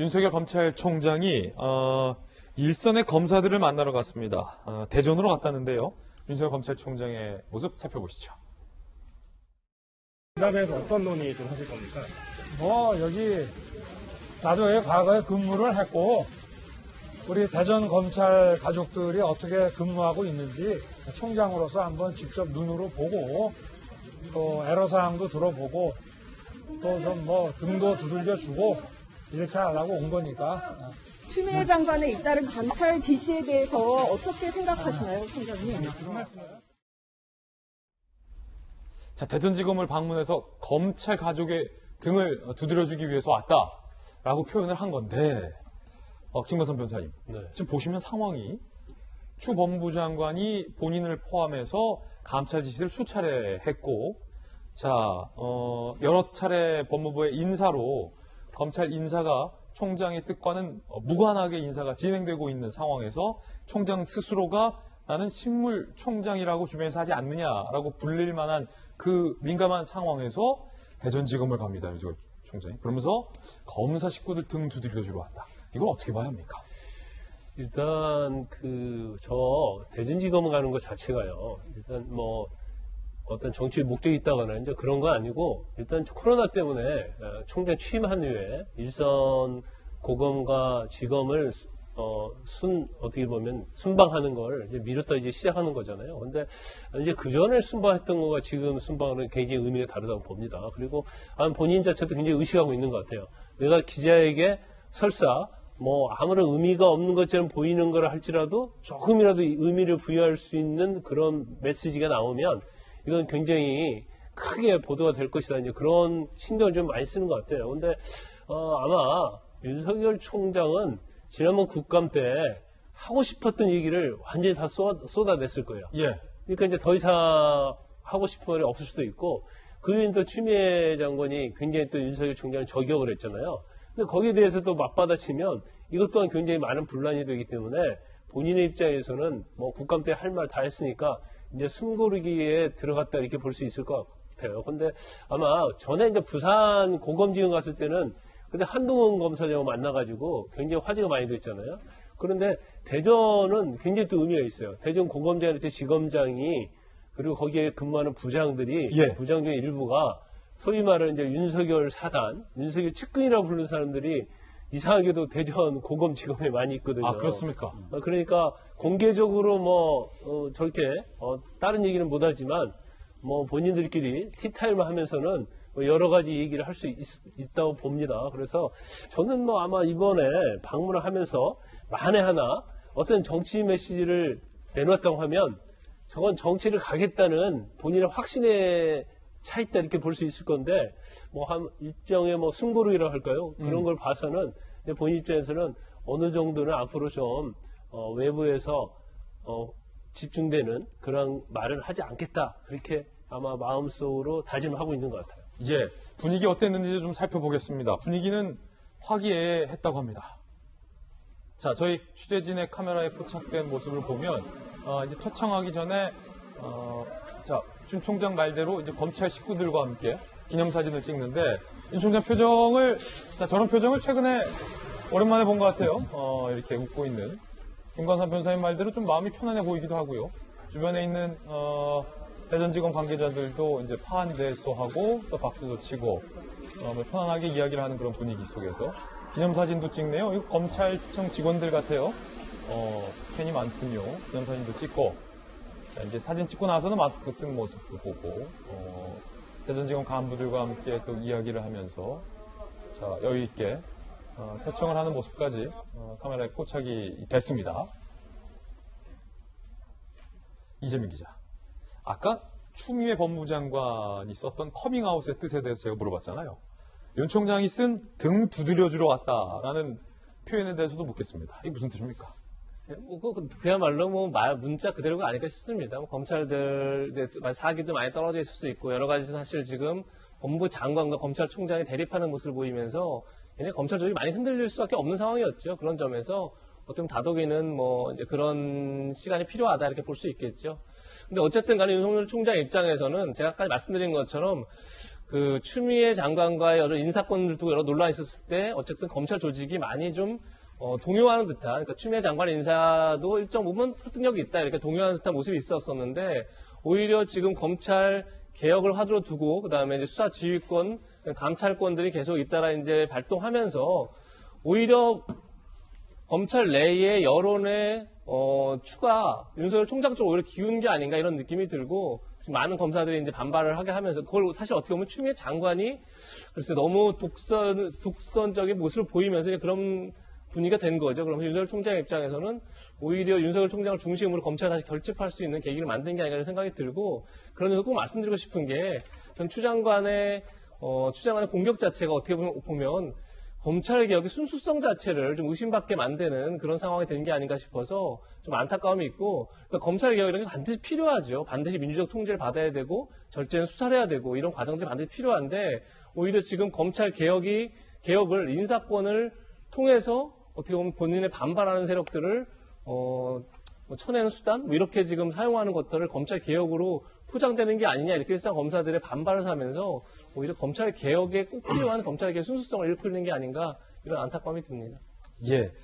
윤석열 검찰총장이 일선의 검사들을 만나러 갔습니다. 대전으로 갔다는데요. 윤석열 검찰총장의 모습 살펴보시죠. 대답에서 어떤 논의 좀 하실 겁니까? 여기 나도 여기 과거에 근무를 했고 우리 대전 검찰 가족들이 어떻게 근무하고 있는지 총장으로서 한번 직접 눈으로 보고 또 애로사항도 들어보고 또 좀 등도 두들겨주고 이렇게 하려고 온 거니까. 추미애 장관의 잇따른 감찰 지시에 대해서 어떻게 생각하시나요, 총장님? 자, 대전지검을 방문해서 검찰 가족의 등을 두드려주기 위해서 왔다라고 표현을 한 건데, 김건선 변호사님, 지금 보시면 상황이 추 법무부 장관이 본인을 포함해서 감찰 지시를 수차례 했고, 자, 여러 차례 법무부의 인사로 검찰 인사가 총장의 뜻과는 무관하게 인사가 진행되고 있는 상황에서 총장 스스로가 나는 식물 총장이라고 주변에서 하지 않느냐라고 불릴 만한 그 민감한 상황에서 대전지검을 갑니다. 윤석열 총장이. 그러면서 검사 식구들 등 두드려주러 왔다. 이걸 어떻게 봐야 합니까? 일단 저 대전지검 가는 것 자체가요. 일단 어떤 정치 목적이 있다거나 이제 그런 건 아니고 일단 코로나 때문에 총장 취임한 이후에 일선 고검과 지검을 어떻게 보면 순방하는 걸 이제 미뤘다 이제 시작하는 거잖아요. 근데 이제 그 전에 순방했던 거가 지금 순방은 굉장히 의미가 다르다고 봅니다. 그리고 본인 자체도 굉장히 의식하고 있는 것 같아요. 내가 기자에게 설사 아무런 의미가 없는 것처럼 보이는 걸 할지라도 조금이라도 의미를 부여할 수 있는 그런 메시지가 나오면 이건 굉장히 크게 보도가 될 것이다. 이제 그런 신경을 좀 많이 쓰는 것 같아요. 근데 아마 윤석열 총장은 지난번 국감 때 하고 싶었던 얘기를 완전히 다 쏟아냈을 거예요. 예. 그러니까 이제 더 이상 하고 싶은 말이 없을 수도 있고, 그 외에는 또 추미애 장관이 굉장히 또 윤석열 총장을 저격을 했잖아요. 근데 거기에 대해서도 맞받아치면 이것 또한 굉장히 많은 분란이 되기 때문에 본인의 입장에서는 국감 때 할 말 다 했으니까 이제 숨고르기에 들어갔다 이렇게 볼 수 있을 것 같아요. 근데 아마 전에 이제 부산 고검지검 갔을 때는 근데 한동훈 검사장을 만나가지고 굉장히 화제가 많이 됐잖아요. 그런데 대전은 굉장히 또 의미가 있어요. 대전 고검장일 때 지검장이 그리고 거기에 근무하는 부장들이 부장 중에 일부가 소위 말하는 이제 윤석열 사단, 윤석열 측근이라고 부르는 사람들이 이상하게도 대전 고검지검에 많이 있거든요. 아, 그렇습니까? 그러니까 공개적으로 저렇게 다른 얘기는 못하지만 본인들끼리 티타임을 하면서는 여러 가지 얘기를 할 수 있다고 봅니다. 그래서 저는 아마 이번에 방문을 하면서 만에 하나 어떤 정치 메시지를 내놨다고 하면 저건 정치를 가겠다는 본인의 확신에 차 있다 이렇게 볼 수 있을 건데 한 일정의 숨고르기라고 할까요? 그런 걸 봐서는 본인 입장에서는 어느 정도는 앞으로 좀 외부에서 집중되는 그런 말을 하지 않겠다 그렇게 아마 마음속으로 다짐을 하고 있는 것 같아요. 예, 분위기 어땠는지 좀 살펴보겠습니다. 분위기는 화기애애했다고 합니다. 자, 저희 취재진의 카메라에 포착된 모습을 보면 이제 퇴청하기 전에 자, 준 총장 말대로 이제 검찰 식구들과 함께 기념사진을 찍는데 윤 총장 표정을 저런 표정을 최근에 오랜만에 본 것 같아요. 이렇게 웃고 있는 김건선 변호사님 말대로 좀 마음이 편안해 보이기도 하고요. 주변에 있는 대전지검 관계자들도 이제 파한대소하고 또 박수도 치고 편안하게 이야기를 하는 그런 분위기 속에서 기념사진도 찍네요. 이거 검찰청 직원들 같아요. 팬이 많군요. 기념사진도 찍고 자, 이제 사진 찍고 나서는 마스크 쓴 모습도 보고 대전지검 간부들과 함께 또 이야기를 하면서 자, 여유 있게 퇴청을 하는 모습까지 카메라에 포착이 됐습니다. 이재민 기자. 아까 추미애 법무부 장관이 썼던 커밍아웃의 뜻에 대해서 제가 물어봤잖아요. 윤 총장이 쓴 등 두드려주러 왔다라는 표현에 대해서도 묻겠습니다. 이게 무슨 뜻입니까? 그야말로 문자 그대로가 아닐까 싶습니다. 검찰들 사기도 많이 떨어져 있을 수 있고 여러 가지 사실 지금 법무부 장관과 검찰총장이 대립하는 모습을 보이면서 얘네 검찰 조직이 많이 흔들릴 수밖에 없는 상황이었죠. 그런 점에서 어떤 다독이는 이제 그런 시간이 필요하다 이렇게 볼 수 있겠죠. 근데 어쨌든 간에 윤석열 총장 입장에서는 제가 아까 말씀드린 것처럼 그 추미애 장관과의 여러 인사권을 두고 여러 논란이 있었을 때 어쨌든 검찰 조직이 많이 좀 동요하는 듯한, 그러니까 추미애 장관 인사도 일정 부분 설득력이 있다 이렇게 동요하는 듯한 모습이 있었었는데 오히려 지금 검찰 개혁을 화두로 두고 그다음에 이제 수사 지휘권, 감찰권들이 계속 잇따라 이제 발동하면서 오히려 검찰 내의 여론의 추가 윤석열 총장 쪽으로 오히려 기운 게 아닌가 이런 느낌이 들고 많은 검사들이 이제 반발을 하게 하면서 그걸 사실 어떻게 보면 추미애 장관이 글쎄 너무 독선적인 모습을 보이면서 그런 분위기가 된 거죠. 그러면서 윤석열 총장 입장에서는 오히려 윤석열 총장을 중심으로 검찰을 다시 결집할 수 있는 계기를 만든 게 아닌가 이런 생각이 들고 그런 점에서 꼭 말씀드리고 싶은 게 전 추 장관의 공격 자체가 어떻게 보면 검찰 개혁의 순수성 자체를 좀 의심받게 만드는 그런 상황이 된 게 아닌가 싶어서 좀 안타까움이 있고 그러니까 검찰 개혁이라는 게 반드시 필요하죠. 반드시 민주적 통제를 받아야 되고 절제는 수사를 해야 되고 이런 과정들이 반드시 필요한데 오히려 지금 검찰 개혁을 인사권을 통해서 어떻게 보면 본인의 반발하는 세력들을 쳐내는 수단 이렇게 지금 사용하는 것들을 검찰 개혁으로 포장되는 게 아니냐 이렇게 일상 검사들의 반발을 사면서 오히려 검찰 개혁에 꼭 필요한 검찰 개혁 순수성을 잃고 있는 게 아닌가 이런 안타까움이 듭니다. 예.